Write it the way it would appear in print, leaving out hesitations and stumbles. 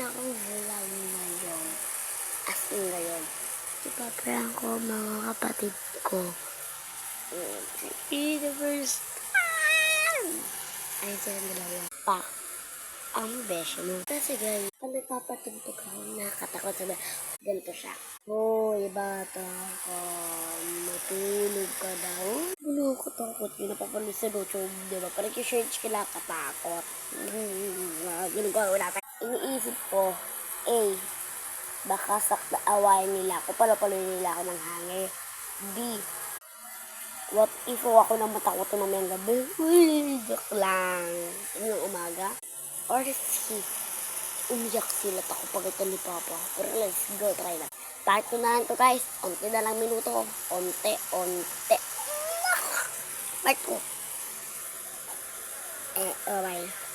akong vlog ngayon. As in ngayon. Ipaprank ko mga kapatid ko. The first time! Ayun silang dalawa. Pa. Ang beshi mo. Kasi guys, pag nagpapatugtog ako, nakatakot sabi. Ganito siya. Hoy, bata ka. Matulog ka daw. Katakot yun. Napapalis sa YouTube, diba? Parang i-search kila katakot. Ganun ko wala pa. Iniisip ko, baka sakta awayan nila ako. Palapaloy nila ako ng hangin. B, what if ako na matakot na mamayang gabi? Uy, joke lang. Yung umaga. Or C, umiyak sila at ako pagkita ni Papa. Pero let's go, try na. Part 2 na lang to guys. Onti na lang minuto. Onte. Part 2. Bye.